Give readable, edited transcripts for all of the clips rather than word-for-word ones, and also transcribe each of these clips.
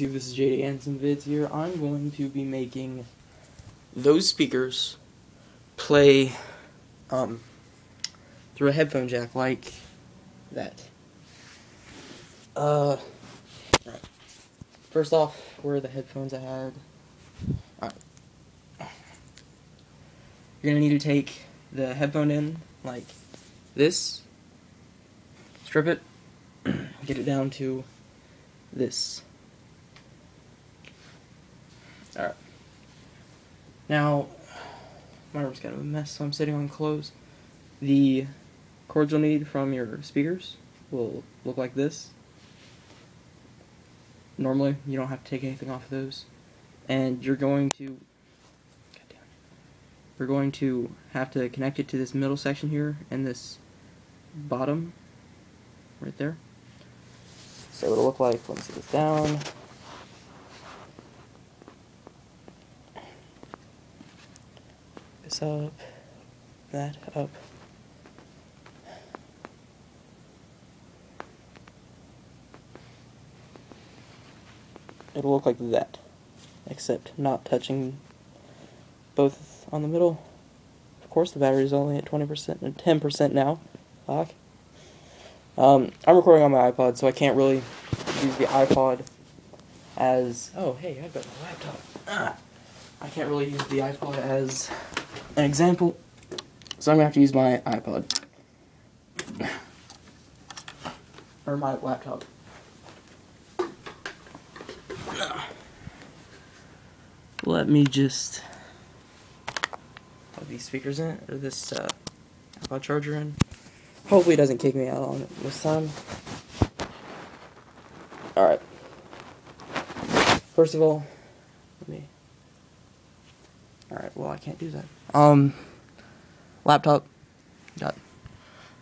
This is JD and some vids here. I'm going to be making those speakers play through a headphone jack like that. Alright. First off, where are the headphones I had? Alright. You're gonna need to take the headphone in like this, strip it, get it down to this. Alright. Now, my room's kind of a mess, so I'm sitting on clothes. The cords you'll need from your speakers will look like this. Normally, you don't have to take anything off of those. And you're going to have to connect it to this middle section here and this bottom right there. So it'll look like, let me see this down. This up, that up. It'll look like that, except not touching both on the middle. Of course, the battery's only at 20% and 10% now. Fuck. I'm recording on my iPod, so I can't really use the iPod as... Oh, hey, I've got my laptop. I can't really use the iPod as an example, so I'm going to have to use my iPod. Or my laptop. Let me just plug these speakers in, or this iPod charger in. Hopefully it doesn't kick me out on it this time. Alright. First of all, alright, well I can't do that. Laptop. Got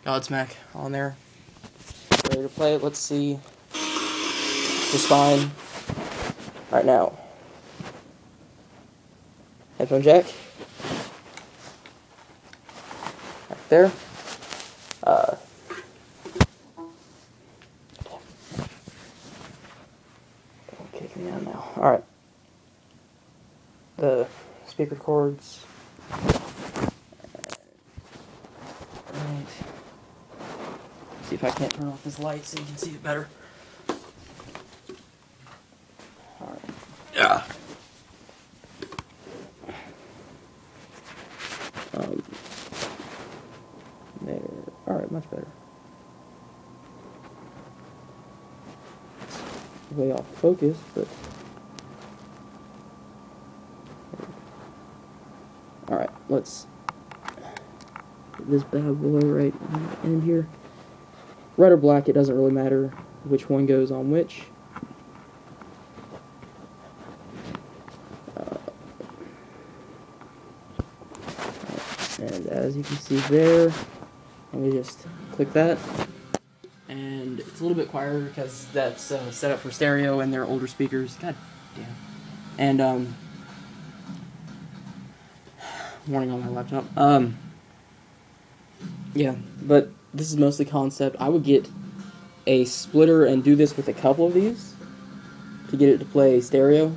Godsmack on there. Ready to play it. Let's see. Just fine. Right now. Headphone jack. Right there. Don't kick me out now. Alright. The speaker cords. Right. See if I can't turn off this light so you can see it better. Alright. Yeah. There. Alright, much better. It's way off focus, but... Alright, let's get this bad boy right in here. Red or black, it doesn't really matter which one goes on which. And as you can see there, let me just click that. And it's a little bit quieter because that's set up for stereo and they're older speakers. God damn. And, warning on my laptop. Yeah, but this is mostly concept. I would get a splitter and do this with a couple of these to get it to play stereo.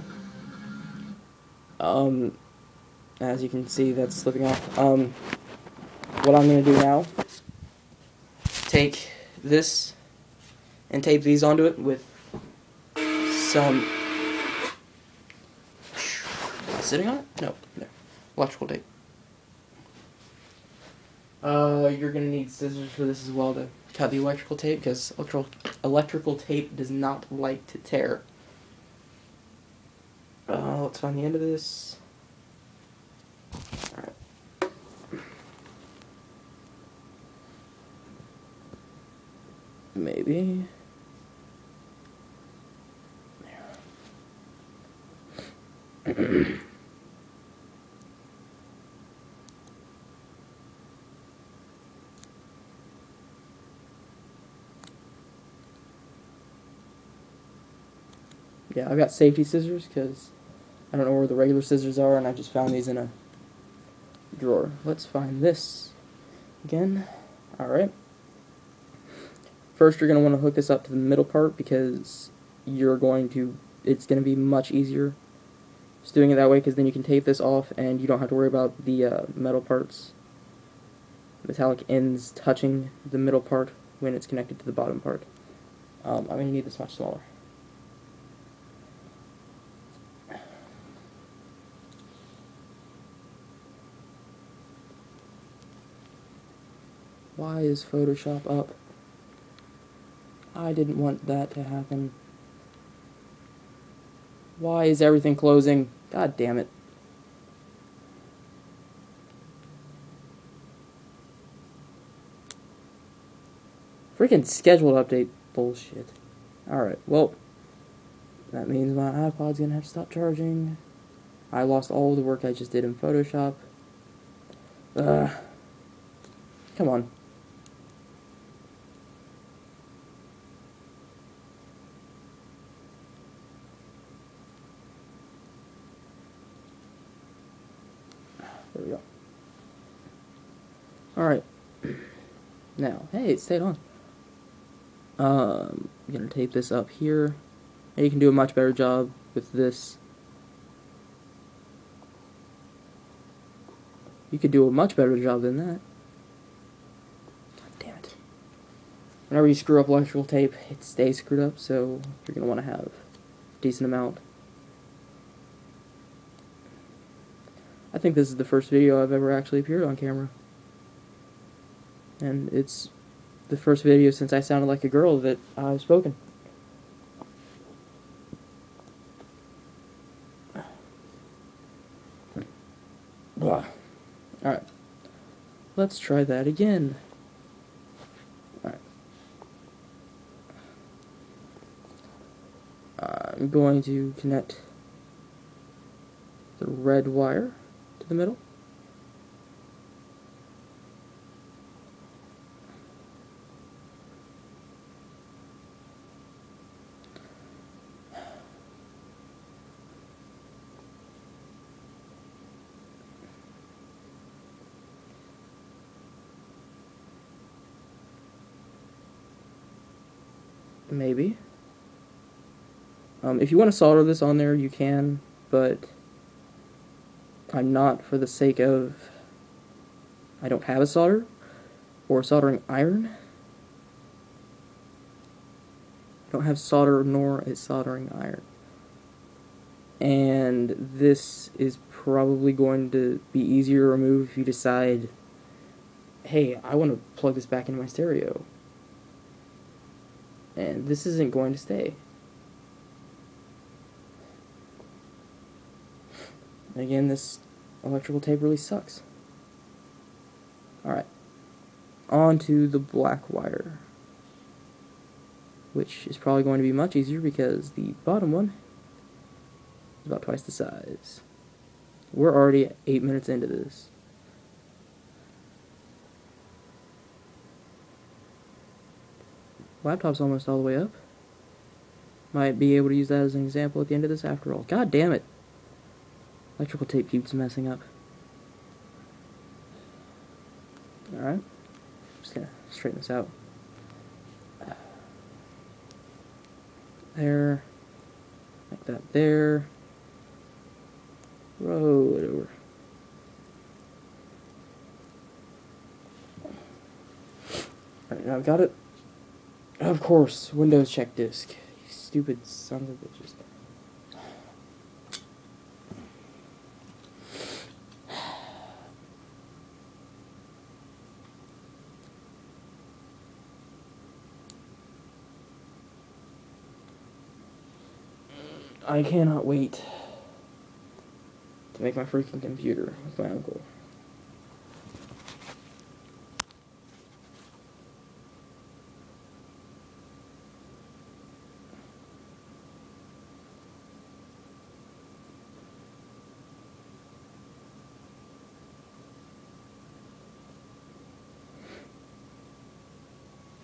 As you can see, that's slipping off. What I'm going to do now, take this and tape these onto it with some... Sitting on it? No, there. Electrical tape. You're going to need scissors for this as well to cut the electrical tape, because electrical tape does not like to tear. Let's find the end of this. Alright. Maybe. There. Yeah, I've got safety scissors because I don't know where the regular scissors are, and I just found these in a drawer. Let's find this again. Alright. First, you're going to want to hook this up to the middle part because you're going to it's going to be much easier just doing it that way, because then you can tape this off and you don't have to worry about the metal parts, metallic ends touching the middle part when it's connected to the bottom part. I'm going to need this much smaller. Why is Photoshop up? I didn't want that to happen. Why is everything closing? God damn it. Freaking scheduled update bullshit. Alright, well, that means my iPod's gonna have to stop charging. I lost all the work I just did in Photoshop. Come on. There we go. Alright. Now, hey, it stayed on. I'm gonna tape this up here. And you can do a much better job with this. You could do a much better job than that. God damn it. Whenever you screw up electrical tape, it stays screwed up, so you're gonna want to have a decent amount. I think this is the first video I've ever actually appeared on camera. And it's the first video since I sounded like a girl that I've spoken. Alright. Let's try that again. Alright. I'm going to connect the red wire to the middle. Maybe. If you want to solder this on there, you can, but I'm not, for the sake of... I don't have a solder or a soldering iron. I don't have solder nor a soldering iron. And this is probably going to be easier to remove if you decide, hey, I want to plug this back into my stereo. And this isn't going to stay. Again, this electrical tape really sucks. Alright. On to the black wire, which is probably going to be much easier because the bottom one is about twice the size. We're already 8 minutes into this. Laptop's almost all the way up. Might be able to use that as an example at the end of this after all. God damn it. Electrical tape keeps messing up. Alright. Just gonna straighten this out. There. Like that there. Roll it over. Alright, now I've got it. Of course, Windows check disk. You stupid sons of bitches. I cannot wait to make my freaking computer with my uncle.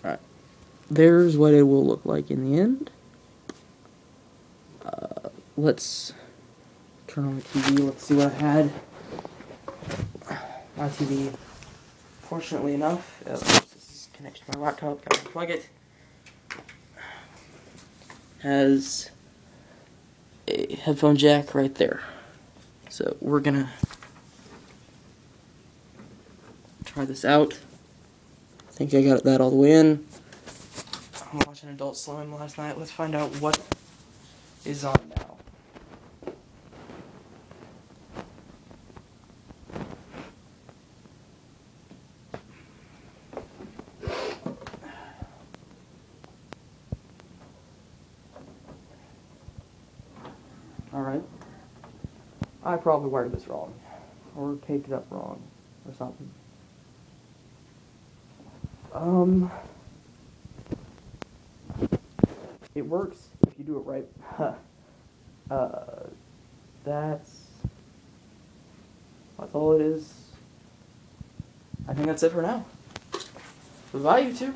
Alright, there's what it will look like in the end. Let's turn on the TV, let's see what I had. My TV, fortunately enough, this is connected to my laptop, gotta unplug it, has headphone jack right there. So we're gonna try this out. I think I got that all the way in. I'm watching Adult Swim last night. Let's find out what is on now. Alright. I probably wired this wrong. Or taped it up wrong. Or something. It works if you do it right. That's all it is. I think that's it for now. Bye, YouTube.